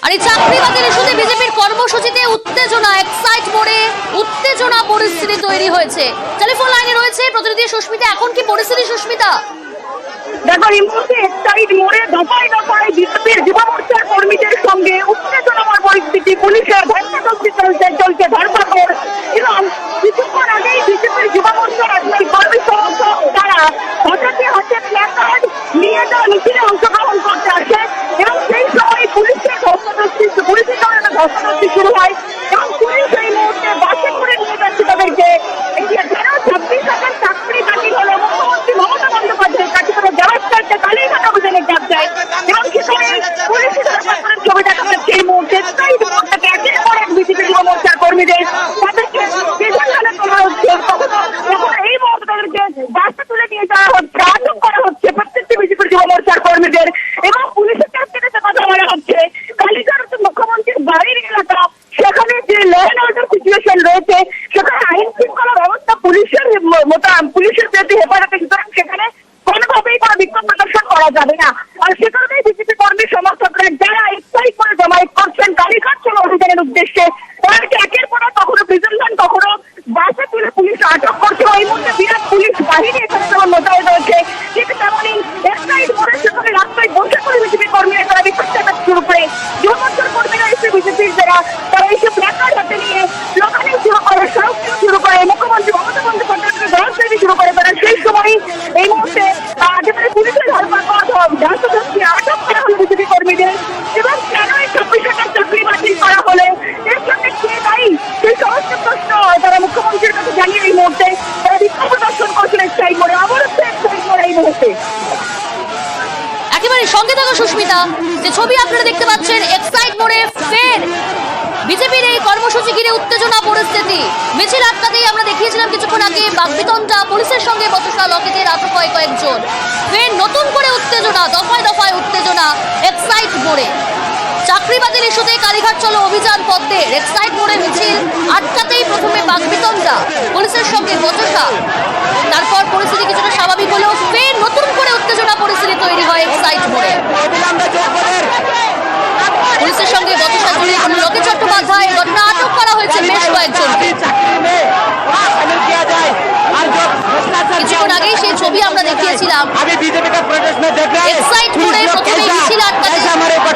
আর এই চাকরি বাতিল ইস্যুতে বিজেপির কর্মসূচিতে উত্তেজনা, এক্সাইট মোড়ে উত্তেজনা পরিস্থিতি তৈরি হয়েছে। টেলিফোন লাইনে রয়েছে প্রতিনিধি সুস্মিতা। এখন কি পরিস্থিতি সুস্মিতা? দেখো, এই মুহূর্তে এক্সাইট মোড়ে দফায় দফায় বিজেপির যুব মোর্চার কর্মীদের সঙ্গে উত্তেজনাময় পরিস্থিতি। পুলিশের ধস্তাধস্তি চলছে ধরপাকড়, এবং কিছুক্ষণ আগেই বিজেপির যুব মোর্চার কর্মী সমর্থক তারা হাতে প্ল্যাকার্ড নিয়ে তারা মিছিলে অংশগ্রহণ করতে আসে, এবং সেই সময় পুলিশের ধস্তাধস্তি শুরু হয়, এবং পুলিশ এই মুহূর্তে বাসে করে নিয়ে যাচ্ছে তাদেরকে। যেন 26 হাজার চাকরি বাতিল হলো, মুখ্যমন্ত্রী মমতা বন্দ্যোপাধ্যায়ের কাছে তারা জবাবদারিতে কালীঘাট অভিযানের ডাক দেয়, এবং সেখানে পুলিশের ধরপাকড়ের ছবি দেখা যাচ্ছে এই মুহূর্তে। তাই মুহূর্তে একের পর এক বিজেপি যুব মোর্চার কর্মীদের তাদেরকে যেখানে তোলা হচ্ছে, কখনো এই মুহূর্তে তাদেরকে বাসে তুলে নিয়ে যাওয়া হচ্ছে, আটক করা হচ্ছে প্রত্যেকটি বিজেপি যুব মোর্চার কর্মীদের, এবং পুলিশের কাছ থেকে কথা বলা হচ্ছে কালীঘাট মুখ্যমন্ত্রীর বাড়ির এলাকা, সেখানে যে ল অ্যান্ড অর্ডার সিচুয়েশন রয়েছে, সেখানে আইন শৃঙ্খলা ব্যবস্থা পুলিশের প্রতি হেফাজতে, সুতরাং সেখানে কোনোভাবেই কোনো বিক্ষোভ প্রদর্শন করা যাবে না। আর সে কারণেই বিজেপি কর্মী সমর্থকরা যারা এক্সাইট করে জমায়েত করছেন কালীঘাট চলো অভিযানের উদ্দেশ্যে, তাদেরকে একের পর কখনো প্রিজন ভ্যান, কখনো বাসে তুলে পুলিশ আটক করছে। এই মুহূর্তে বিরাট পুলিশ বাহিনী এখানে যেমন মোতায়েন রয়েছে, ঠিক তেমনই এক্সাইট করে সেখানে রাস্তায় বসে করে বিজেপি কর্মীরা তারা বিক্ষোভ দেখাতে শুরু করে। যুব মোর্চার কর্মীরা এসে বিজেপির তারা এসে প্ল্যাকার্ড হাতে নিয়ে স্লোগানিং শুরু করে, সড়ক শুরু করে, মুখ্যমন্ত্রী মমতা বন্দ্যোপাধ্যায়কে জবাবদিহি শুরু করে। তারা সেই সময়ই এই মুহূর্তে পুলিশের ধস্তাধস্তি আটক করা হলো বিজেপি কর্মীদের, এবং কেন এই 26 হাজার চাকরি বাতিল করা হলে এর জন্য কে দায়ী সেই সমস্ত প্রশ্ন তারা মুখ্যমন্ত্রীর কাছে জানিয়ে এই মুহূর্তে তারা বিক্ষোভ প্রদর্শন করছেন এক্সাইট মোড়ে, অবরুদ্ধ এক্সাইট মোড়ে এই মুহূর্তে। একেবারে সঙ্গে থাকা সুস্মিতা, যে ছবি আপনারা দেখতে পাচ্ছেন এক্সাইট মোড়ে ফের বিজেপির এই কর্মসূচি ঘিরে উত্তেজনা পরিস্থিতি। মিছিল আটকাতেই আমরা দেখিয়েছিলাম কিছুক্ষণ আগে বাগবিতণ্ডা, পুলিশের সঙ্গে বচসা, লকেটের আটক হয় কয়েকজন। ফের নতুন করে উত্তেজনা, দফায় দফায় উত্তেজনা এক্সাইট মোড়ে। চাকরি বাতিল ইস্যুতে কালীঘাট চলো অভিযান পদ্মের। এক্সাইট মোড়ে মিছিল আটকাতেই প্রথমে বাগবিতণ্ডা, পুলিশের সঙ্গে বচসা, তারপর পরিস্থিতি কিছুটা স্বাভাবিক হলেও ফের নতুন করে উত্তেজনা পরিস্থিতি তৈরি হয় এক্সাইট মোড়ে। পুলিশের সঙ্গে বচসা জড়িয়ে লোকে চট্টোপাধ্যায় ঘটনা আটক করা হয়েছে বেশ কয়েকজনকে। কিছুক্ষণ আগেই সেই ছবি আমরা দেখিয়েছিলাম। এক্সাইট মোড়ে প্রথমে মিছিল আটকাতে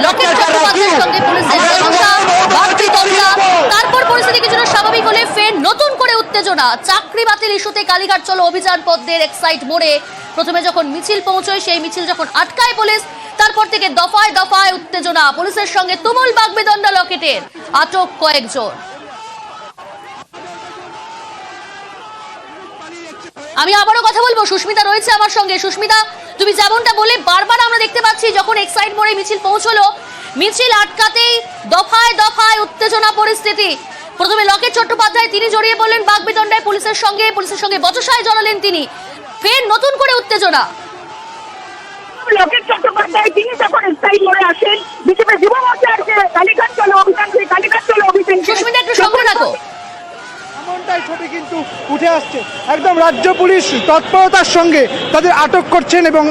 লোকে চট্টোপাধ্যায়ের সঙ্গে পুলিশের বচসা, বাগবিতণ্ডা, তারপর পরিস্থিতি কিছুটা স্বাভাবিক হলে ফের নতুন করে উত্তেজনা। চাকরি বাতিল ইস্যুতে কালীঘাট চলো অভিযান পদ্মের এক্সাইট মোড়ে প্রথমে যখন মিছিল পৌঁছয়, সেই মিছিল যখন আটকায় পুলিশ, তারপর থেকে দফায় দফায় উত্তেজনা, পুলিশের সঙ্গে তুমুল বাগবিতণ্ডা, লকেটের আটক কয়েকজন। আমি আবারও কথা বলবো, সুস্মিতা রয়েছে আমার সঙ্গে। সুস্মিতা, তুমি যেমনটা বলে বারবার আমরা দেখতে পাচ্ছি যখন এক্সাইট মোড়ে মিছিল পৌঁছলো, মিছিল আটকাতেই দফায় দফায় উত্তেজনা পরিস্থিতি। প্রথমে লকেট চট্টোপাধ্যায় তিনি জড়িয়ে পড়লেন বাগবিতণ্ডায় পুলিশের সঙ্গে বচসায় জড়ালেন তিনি। ফের নতুন করে উত্তেজনা। লকেট চট্টোপাধ্যায় তিনি যখন এক্সাইট মোড়ে আসেন, বিজেপি যুব মোর্চার যে কালীঘাট চলো অভিযান, সেই কালীঘাট চলো অভিযান, সুস্মিতা একটু সঙ্গে রাখো। এমনটাই ছবি কিন্তু উঠে আসছে, একদম রাজ্য পুলিশ তৎপরতার সঙ্গে তাদের আটক করছেন, এবং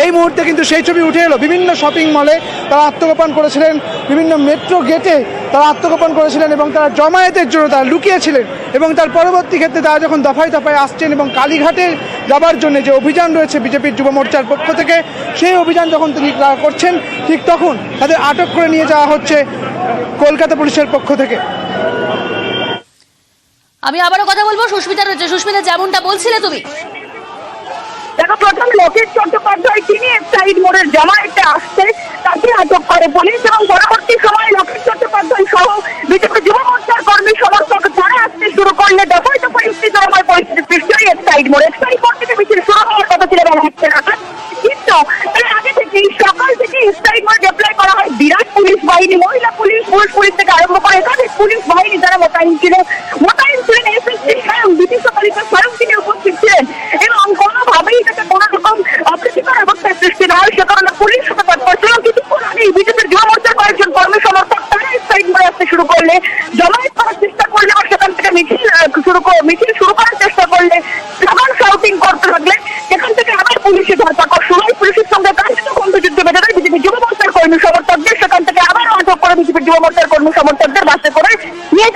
এই মুহূর্তে কিন্তু সেই ছবি উঠে এলো। বিভিন্ন শপিং মলে তারা আত্মগোপন করেছিলেন, বিভিন্ন মেট্রো গেটে তারা আত্মগোপন করেছিলেন, এবং তারা জমায়েতের জন্য তারা লুকিয়েছিলেন, এবং তার পরবর্তী ক্ষেত্রে তারা যখন দফায় দফায় আসছেন এবং কালীঘাটে যাবার জন্য যে অভিযান রয়েছে বিজেপির যুব মোর্চার পক্ষ থেকে, সেই অভিযান যখন তিনি করছেন, ঠিক তখন তাদের আটক করে নিয়ে যাওয়া হচ্ছে কলকাতা পুলিশের পক্ষ থেকে। আমি আবারও কথা বলবো, সুস্মিতা রয়েছে। সুস্মিতা, যেমনটা বলছিলে তুমি, দেখো, প্রথম লকেট চট্টোপাধ্যায় তিনি এক্সাইট মোড়ের জামায়াতে আসতে তাকে আটক করে পুলিশ, এবং পরবর্তী সময় লকেট চট্টোপাধ্যায় সহ বিজেপি যুব মোর্চার কর্মী সমর্থক তারা আসতে শুরু করলে দফায় দফায় উত্তেজনাময় পরিস্থিতি সৃষ্টি হয় এক্সাইট মোড়ে। এক্সাইট মোড় থেকে মিছিল শুরু হওয়ার কথা ছিল বেলা 1টা নাগাদ, কিন্তু এর আগে থেকেই সকাল থেকে এক্সাইট মোড়ে ডিপ্লয় করা হয় বিরাট পুলিশ বাহিনী, মহিলা পুলিশ, পুলিশ থেকে আরম্ভ করে একাধিক পুলিশ বাহিনী যারা মোতায়েন ছিলেন এসএসসি স্বয়ং, ব্রিটিশ পালিকা স্বয়ং তিনি উপস্থিত ছিলেন, এবং কোনোভাবেই তাকে কোনো রকম অপ্রীতিকর অবস্থায় সৃষ্টি না হয় সে কারণে পুলিশ তৎপর ছিল। কিছুক্ষণ আগেই বিজেপির যুব মোর্চার কয়েকজন কর্মী সমর্থক তারা এক্সাইট মোড়ে আসতে শুরু করলে, জমায়েত করার চেষ্টা করলে, এবং সেখান থেকে মিছিল শুরু করার চেষ্টা করলে, স্লোগান শাউটিং করতে লাগলে, সেখান থেকে আবার পুলিশের ধরপাকড় শুরু হয়। পুলিশের সঙ্গে কার্যত বন্ধুযুদ্ধ বেঁধে দেয় বিজেপি যুব মোর্চার কর্মী সমর্থকদের, সেখান থেকে আবারও আটক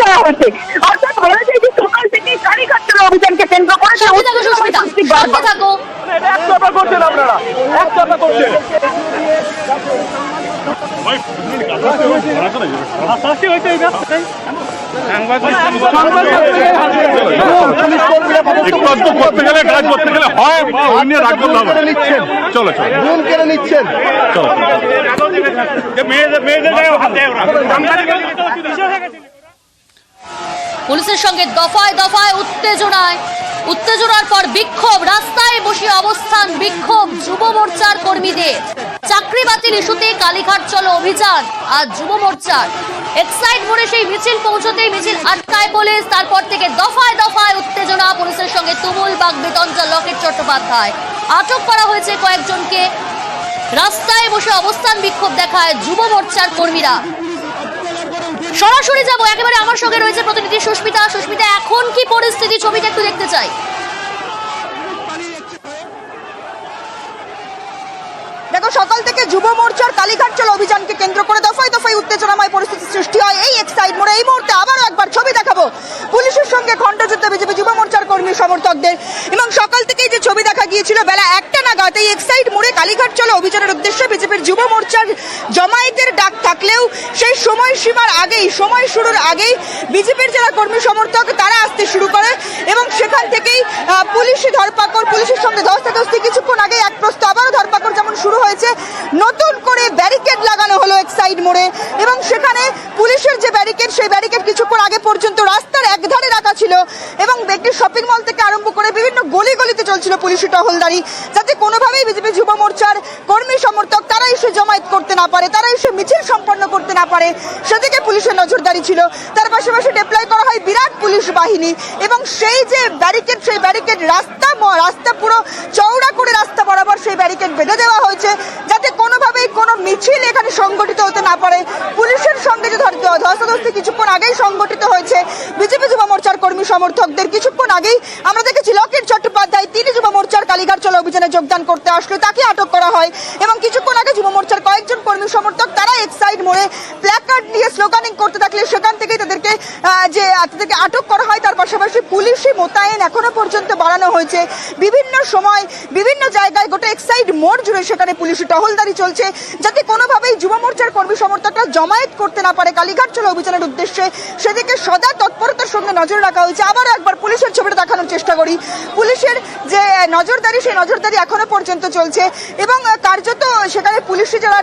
করা হয়েছে। অর্থাৎ বলা যায় যে সকাল থেকে কালীঘাট চলো অভিযানকে কেন্দ্র করে সঙ্গে থাকো সুস্মিতা, সঙ্গে থাকো। একতরফা করছেন আপনারা, একতরফা করছেন। একটু করতে গেলে কাজ করতে গেলে হয় অন্য রাগ করতে হবে। চলো চলো রুম কেড়ে নিচ্ছেন। চলো পুলিশের সঙ্গে দফায় দফায় উত্তেজনার পর বিক্ষোভ, রাস্তায় বসে অবস্থান, বিক্ষোভ যুব মোর্চার কর্মীদের। চাকরি বাতিল ইস্যুতে কালীঘাট চলো অভিযান আর যুব মোর্চার। এক্সাইড মোড়ে সেই মিছিল পৌঁছতেই মিছিল আটকায় পুলিশ। তারপর থেকে দফায় দফায় উত্তেজনা, পুলিশের সঙ্গে তুমুল বাকবিতণ্ডা। লকেট চট্টোপাধ্যায় আটক করা হয়েছে কয়েকজনকে। রাস্তায় বসে অবস্থান বিক্ষোভ দেখায় যুব মোর্চার কর্মীরা। সরাসরি যাব, একেবারে আমার সঙ্গে রয়েছে প্রতিনিধি সুস্মিতা। সুস্মিতা, এখন কি পরিস্থিতি, ছবিটা একটু দেখতে চাই। দেখো, সকাল থেকে যুব মোর্চার কালীঘাট চলো অভিযানকে কেন্দ্র করে দফায় দফায় উত্তেজনাময় পরিস্থিতি সৃষ্টি হয় এই এক্সাইড মোড়ে। এই মুহূর্তে আবারও একবার ছবি দেখাবো পুলিশের সঙ্গে খণ্ডযুদ্ধ বিজেপি যুব মোর্চার কর্মী সমর্থকদের। এবং সকাল থেকেই যে ছবি দেখা গিয়েছিল বেলা 1টা নাগাদ এই এক্সাইড মোড়ে কালীঘাট চলো অভিযানের উদ্দেশ্যে বিজেপির যুব মোর্চার জমায়েতের ডাক থাকলেও সেই সময়সীমার আগেই, সময় শুরুর আগেই বিজেপির যারা কর্মী সমর্থক তারা আসতে শুরু করে এবং সেখান থেকেই পুলিশি ধরপাকড়, পুলিশের সঙ্গে ধস্তাধস্তি। কিছুক্ষণ আগে এক প্রস্ত আবারও ধরপাকড় যেমন শুরু হয়েছে, নতুন করে ব্যারিকেড লাগানো হলো এক্সাইড মোড়ে এবং সেখানে পুলিশের যে ব্যারিকেড, সেই ব্যারিকেড কিছুক্ষণ আগে পর্যন্ত রাস্তার একধারে রাখা ছিল এবং একটি শপিং মল থেকে আরম্ভ করে বিভিন্ন গলিতে চলছিল পুলিশি টহলদারি, যাতে কোনোভাবেই বিজেপি যুব মোর্চার কর্মী সমর্থক তারা এসে জমায়েত করতে না পারে, তারা এসে মিছিল সম্পন্ন করতে না পারে, সেদিকে পুলিশের নজরদারি ছিল। তার পাশাপাশি ডিপ্লয় করা হয় বিরাট পুলিশ বাহিনী এবং সেই যে ব্যারিকেড, সেই ব্যারিকেড রাস্তা পুরো চওড়া করে রাস্তা বরাবর সেই ব্যারিকেড বেঁধে দেওয়া হয়েছে, যাতে কোনোভাবেই কোনো মিছিল এখানে সংগঠিত হতে না পারে। পুলিশের সঙ্গে যে ধস্তাধস্তি কিছুক্ষণ আগেই সংগঠিত হয়েছে বিজেপি যুব মোর্চার কর্মী সমর্থকদের। কিছুক্ষণ আগেই আমরা দেখেছি লকেট চট্টোপাধ্যায়, তিনি যুব মোর্চার কালীঘাট চলো অভিযানে যোগদান করতে আসলে তাকে আটক করা হয় এবং কিছুক্ষণ আগে যুব মোর্চার কয়েকজন কর্মী সমর্থক তারা এক্সাইড মোড়ে প্ল্যাকার্ড নিয়ে স্লোগানিং করতে থাকলে সেখান থেকেই তাদেরকে আটক করা হয়। তার পাশাপাশি পুলিশি মোতায়েন এখনো পর্যন্ত বাড়ানো হয়েছে। বিভিন্ন সময় বিভিন্ন জায়গায় গোটা এক্সাইড মোড় জুড়ে সেখানে পুলিশি টহলদারি চলছে, যাতে কোনোভাবেই যুব মোর্চার কর্মী সমর্থকরা জমায়েত করতে না পারে কালীঘাট চলো অভিযানের উদ্দেশ্যে, সেদিকে সদা তৎপরতার সঙ্গে নজর রাখা হয়েছে। আবারও একবার পুলিশের ছবিটা দেখানোর চেষ্টা করি। পুলিশের যে নজরদারি, সেই নজরদারি এখনো পর্যন্ত চলছে এবং কার্যত সেখানে পুলিশি যারা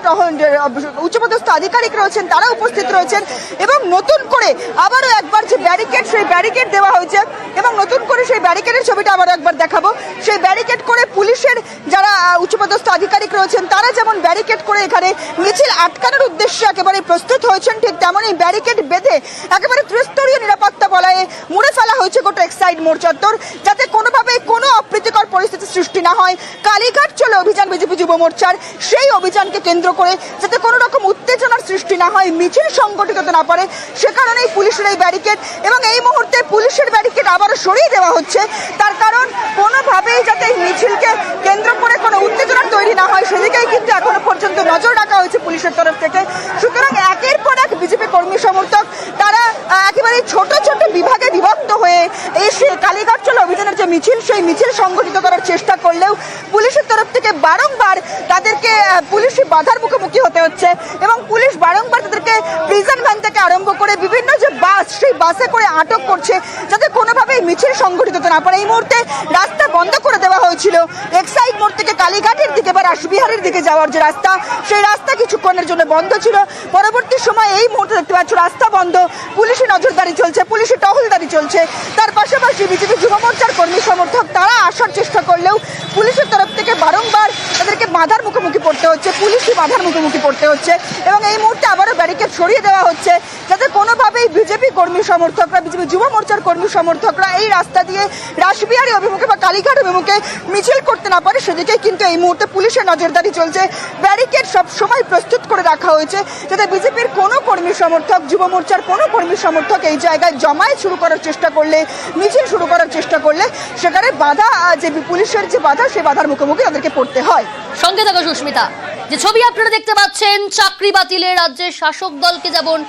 উচ্চপদস্থ আধিকারিক রয়েছেন তারা উপস্থিত রয়েছেন এবং নতুন করে আবারও একবার যে ব্যারিকেড, সেই ব্যারিকেড দেওয়া হয়েছে এবং নতুন করে সেই ব্যারিকেডের ছবিটা আবারও একবার দেখাবো। সেই ব্যারিকেড করে পুলিশের যারা উচ্চপদস্থ আধিকারিক রয়েছেন তারা যেমন ব্যারিকেড করে এখানে মিছিল আটকানোর উদ্দেশ্যে একেবারে প্রস্তুত হয়েছেন, ঠিক তেমনই ব্যারিকেড বেঁধে একেবারে ত্রিস্তরীয় নিরাপত্তা বলয়ে মুড়ে ফেলা হয়েছে গোটা এক্সাইড মোড় চত্বর, যাতে কোনোভাবেই কোনো অপ্রীতিকর পরিস্থিতি সৃষ্টি না হয়। কালীঘাট চলো অভিযান বিজেপি যুব মোর্চার, সেই অভিযানকে কেন্দ্র করে যাতে কোনো রকম উত্তেজনার সৃষ্টি না হয়, মিছিল সংগঠিত হতে না পারে, সে কারণেই পুলিশের এই ব্যারিকেড। এবং এই মুহূর্তে পুলিশের ব্যারিকেড আবারও সরিয়ে দেওয়া হচ্ছে, তার কারণ কোনোভাবেই যাতে এই মিছিলকে কেন্দ্র করে কোনো উত্তেজনা তৈরি না হয়, সেদিকেই কিন্তু এখনো পর্যন্ত নজর রাখা হয়েছে পুলিশের তরফ থেকে। সুতরাং একের পর এক বিজেপি কর্মী সমর্থক তারা একেবারে ছোট ছোট বিভাগে বিভক্ত হয়ে এসে কালীঘাট চলো অভিযানের যে মিছিল, সেই মিছিল সংগঠিত করার চেষ্টা করলেও পুলিশের তরফ থেকে বারংবার তাদেরকে পুলিশি বাধার মুখোমুখি হতে হচ্ছে এবং পুলিশ বারংবার তাদেরকে প্রিজন ভ্যান থেকে আরম্ভ করে বিভিন্ন যে বাস, সেই বাসে করে আটক করছে, যাতে কোনোভাবেই মিছিল সংগঠিত হতে না পারে। এই মুহূর্তে রাস্তা বন্ধ করে দেওয়া হয়েছিল এক্সাইড মোড় থেকে কালীঘাটের দিকে বা রাসবিহারের দিকে যাওয়ার যে রাস্তা, সেই রাস্তা কিছুক্ষণের জন্য বন্ধ ছিল। পরবর্তী সময় এই মুহূর্তে দেখতে পাচ্ছ রাস্তা বন্ধ, পুলিশি নজরদারি চলছে, পুলিশি টহলদারি চলছে। তার পাশাপাশি বিজেপি যুব মোর্চার কর্মী সমর্থক তারা আসার চেষ্টা করলেও পুলিশের তরফ থেকে বারংবার তাদেরকে বাধার মুখোমুখি পড়তে হচ্ছে, পুলিশি বাধার মুখোমুখি পড়তে হচ্ছে এবং এই মুহূর্তে আবারও ব্যারিকেড সরিয়ে দেওয়া হচ্ছে, যাতে কোনোভাবেই বিজেপি কর্মী সমর্থকরা, বিজেপি যুব মোর্চার কর্মী সমর্থকরা এই রাস্তা দিয়ে রাসবিহারী অভিমুখে বা কালীঘাট অভিমুখে মিছিল করতে না পারে, সেদিকে কিন্তু এই মুহূর্তে পুলিশের নজরদারি চলছে। ব্যারিকেড সব সময় প্রস্তুত করে রাখা হয়েছে, যাতে বিজেপির কোনো কর্মী সমর্থক, যুব মোর্চার কোনো কর্মী সমর্থক এই জায়গায় জমায়েত শুরু করার চেষ্টা করলে, মিছিল শুরু করার চেষ্টা করলে সেখানে বাধা, যে পুলিশের যে বাধা, সেই বাধার মুখোমুখি তাদেরকে পড়তে হয়। সঙ্গে থাকো সুস্মিতা। যে ছবি আপনারা দেখতে পাচ্ছেন, চাকরি বাতিলে রাজ্যের শাসক দলকে যেমন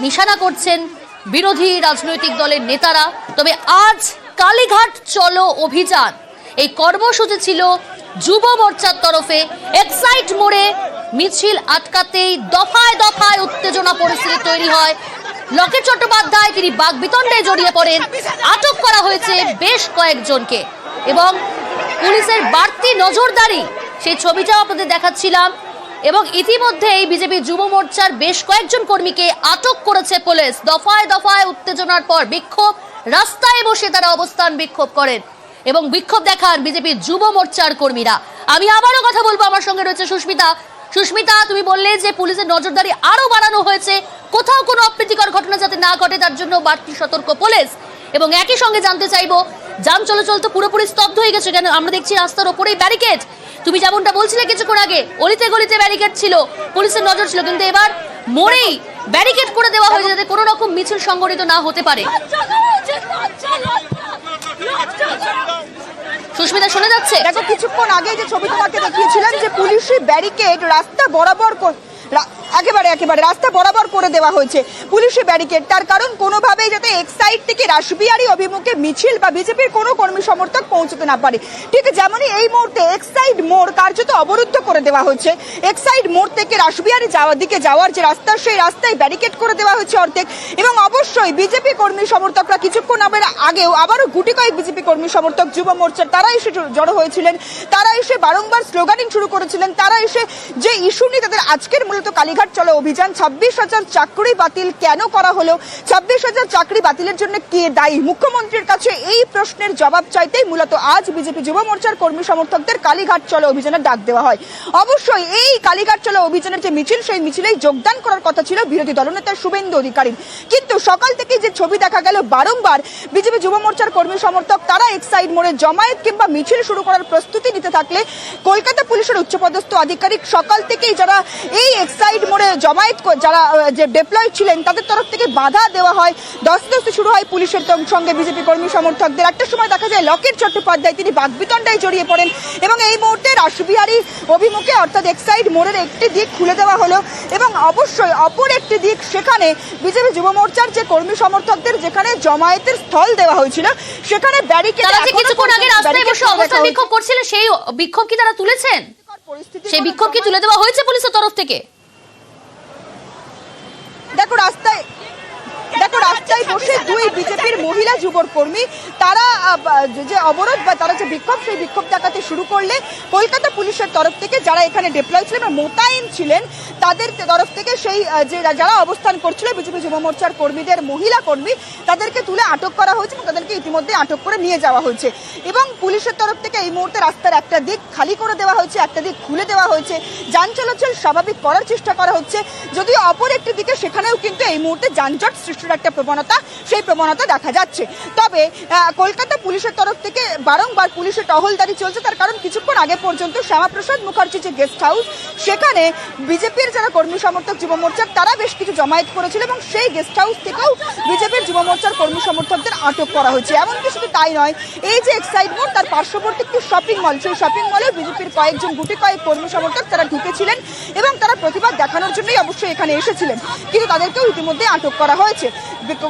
নিশানা করছেন বিরোধী রাজনৈতিক দলের নেতারা। তবে আজ কালীঘাট চলো অভিযান এই কর্মসূচি ছিল যুব মোর্চার তরফে। এক্সাইড মোড়ে মিছিল আটকাতেই দফায় দফায় উত্তেজনা পরিস্থিতি তৈরি হয়। লকেট চট্টোপাধ্যায় তিনি বাকবিতণ্ডে জড়িয়ে পড়েন। আটক করা হয়েছে বেশ কয়েকজনকে এবং পুলিশের বাড়তি নজরদারি সেই ছবিটাও আপনাদের দেখাচ্ছিলাম। এবং ইতিমধ্যেই বিজেপি যুব মোর্চার বেশ কয়েকজন কর্মীকে আটক করেছে পুলিশ। দফায় দফায় উত্তেজনার পর বিক্ষোভ, রাস্তায় বসে তারা অবস্থান বিক্ষোভ করেন এবং বিক্ষোভ দেখান বিজেপি যুব মোর্চার কর্মীরা। আমি আবারও কথা বলবো, আমার সঙ্গে রয়েছে সুস্মিতা। সুস্মিতা, তুমি বললে যে পুলিশের নজরদারি আরো বাড়ানো হয়েছে, কোথাও কোনো অপ্রীতিকর ঘটনা যাতে না ঘটে তার জন্য বাড়তি সতর্ক পুলিশ। এবং একই সঙ্গে জানতে চাইবো, যান চলাচল তো পুরোপুরি স্তব্ধ হয়ে গেছে, কেন আমরা দেখছি রাস্তার ওপরেই ব্যারিকেড। তুমি যেমনটা বলছিলে কিছুক্ষণ আগে, অলিতে গলিতে ব্যারিকেড ছিল, পুলিশের নজর ছিল, কিন্তু এবার মোড়েই ব্যারিকেড করে দেওয়া হয়েছে যাতে কোনো রকম মিছিল সংগঠিত না হতে পারে। সুস্মিতা, শোনা যাচ্ছে? দেখো, কিছুক্ষণ আগে যে ছবি তোমাকে দেখিয়েছিলাম যে পুলিশি ব্যারিকেড রাস্তা বরাবর একেবারে রাস্তা বরাবর করে দেওয়া হয়েছে পুলিশি ব্যারিকেড। তার কারণ কোনোভাবেই যাতে এক্সাইড থেকে রাসবিহারী অভিমুখে মিছিল বা বিজেপির কোনো কর্মী সমর্থক পৌঁছতে না পারে। ঠিক যেমনই এই মুহূর্তে এক্সাইড মোড় কার্যত অবরুদ্ধ করে দেওয়া হয়েছে। এক্সাইড মোড় থেকে রাসবিহারী দিকে যাওয়ার যে রাস্তা, সেই রাস্তায় ব্যারিকেড করে দেওয়া হয়েছে অর্ধেক। এবং অবশ্যই বিজেপি কর্মী সমর্থকরা কিছুক্ষণ আগেও আবারও গুটি কয়েক বিজেপি কর্মী সমর্থক যুব মোর্চার তারা এসে জড়ো হয়েছিলেন। তারা এসে বারংবার স্লোগানিং শুরু করেছিলেন। তারা এসে যে ইস্যু নিয়ে তাদের আজকের মূলত কালীঘাট চলো অভিযান, 26,000 চাকরি বাতিল কেন করা হলো, 26,000 চাকরি বাতিলের জন্য কে দায়ী, মুখ্যমন্ত্রীর কাছে এই প্রশ্নের জবাব চাইতেই মূলত আজ বিজেপি যুব মোর্চার কর্মী সমর্থকদের কালীঘাট চলো অভিযানের ডাক দেওয়া হয়। অবশ্যই এই কালীঘাট চলো অভিযানের যে মিছিল, সেই মিছিলেই যোগদান করার কথা ছিল বিরোধী দলনেতা শুভেন্দু অধিকারীর। কিন্তু সকাল থেকে যে ছবি দেখা গেল, বারংবার বিজেপি যুব মোর্চার কর্মী সমর্থক তারা এক্সাইড মোড়ে জমায়েত কিংবা মিছিল শুরু করার প্রস্তুতি নিতে থাকলে কলকাতা পুলিশের উচ্চপদস্থ আধিকারিক সকাল থেকেই যারা এই এক্সাইড মোড়ে জমায়েত যারা যে ডিপ্লয় ছিলেন তাদের তরফ থেকে বাধা দেওয়া হয়। দস্তাদস্তি শুরু হয় পুলিশের সঙ্গে বিজেপি কর্মী সমর্থকদের। একটা সময় দেখা যায় লকেট চট্টোপাধ্যায় তিনি বাকবিতণ্ডায় জড়িয়ে পড়েন এবং এই মুহূর্তে রাসবিহারী অভিমুখে অর্থাৎ এক্সাইড মোড়ের একটি দিক খুলে দেওয়া হলো এবং অবশ্যই অপর একটি দিক সেখানে বিজেপি যুব মোর্চার যে কর্মী সমর্থকদের যেখানে জমায়েতের স্থল দেওয়া হয়েছিল সেখানে ব্যারিকেড কিছুক্ষণ আগে রাস্তায় বসে অবস্থান বিক্ষোভ করছিল, সেই বিক্ষোভ কি তারা তুলেছেন? সেই বিক্ষোভ কি তুলে দেওয়া হয়েছে পুলিশের তরফ থেকে? দেখো রাস্তায় বসে দুই বিজেপির মহিলা যুবর কর্মী তারা যে অবরোধ বা তারা যে বিক্ষোভ, সেই বিক্ষোভ দেখাতে শুরু করলে কলকাতা পুলিশের তরফ থেকে যারা এখানে ডিপ্লয় ছিলেন বা মোতায়েন ছিলেন তাদের তরফ থেকে সেই যে যারা অবস্থান করছিল বিজেপি যুব মোর্চার কর্মীদের মহিলা কর্মী তাদেরকে তুলে আটক করা হয়েছে এবং তাদেরকে ইতিমধ্যে আটক করে নিয়ে যাওয়া হয়েছে। এবং পুলিশের তরফ থেকে এই মুহূর্তে রাস্তার একটা দিক খালি করে দেওয়া হয়েছে, একটা দিক খুলে দেওয়া হয়েছে, যান চলাচল স্বাভাবিক করার চেষ্টা করা হচ্ছে। যদিও অপর একটি দিকে সেখানেও কিন্তু এই মুহূর্তে যানজট সৃষ্টির একটা প্রবণতা, সেই প্রবণতা দেখা যাচ্ছে। তবে কলকাতা পুলিশের তরফ থেকে বারংবার পুলিশের টহলদারি চলছে। তার কারণ কিছুক্ষণ আগে পর্যন্ত শ্যামাপ্রসাদ মুখার্জি যে গেস্ট হাউস, সেখানে বিজেপির যারা কর্মী সমর্থক যুব মোর্চার তারা বেশ কিছু জমায়েত করেছিল এবং সেই গেস্ট হাউস থেকেও বিজেপির যুব মোর্চার কর্মী সমর্থকদের আটক করা হয়েছে। এমনকি শুধু তাই নয়, এই যে এক্সাইড মোড় তার পার্শ্ববর্তী একটি শপিং মল, সেই শপিং মলে বিজেপির গুটি কয়েক কর্মী সমর্থক তারা ঢুকেছিলেন এবং তারা প্রতিবাদ দেখানোর জন্যই অবশ্যই এখানে এসেছিলেন, কিন্তু তাদেরকেও ইতিমধ্যে আটক করা হয়েছে।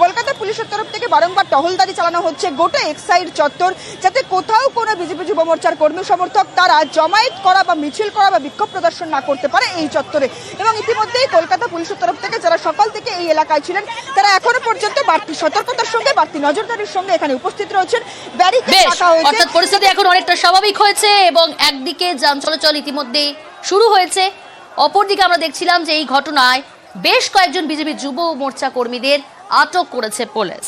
কলকাতা পুলিশের তরফ থেকে বারংবার টহলদারি চালানো হচ্ছে গোটা এক্সাইড চত্বর, যাতে কোথাও কোনো বিজেপি যুব মোর্চার কর্মী সমর্থক তারা জমায়েত করা বা মিছিল করা বা বিক্ষোভ প্রদর্শন না করতে পারে এই চত্বরে। এবং ইতিমধ্যেই কলকাতা পুলিশের তরফ থেকে যারা সকাল থেকে এই এলাকায় ছিলেন তারা এখনো পর্যন্ত বাড়তি সতর্কতার সঙ্গে বাড়তি নজরদারির সঙ্গে এখানে উপস্থিত রয়েছেন। ব্যারিকেড রাখা হয়েছে, অর্থাৎ পরিস্থিতি এখন অনেকটা স্বাভাবিক হয়েছে এবং একদিকে যান চলাচল ইতিমধ্যে শুরু হয়েছে, অপরদিকে আমরা দেখছিলাম যে এই ঘটনায় বেশ কয়েকজন বিজেপি যুব মোর্চা কর্মীদের আটক করেছে পুলিশ।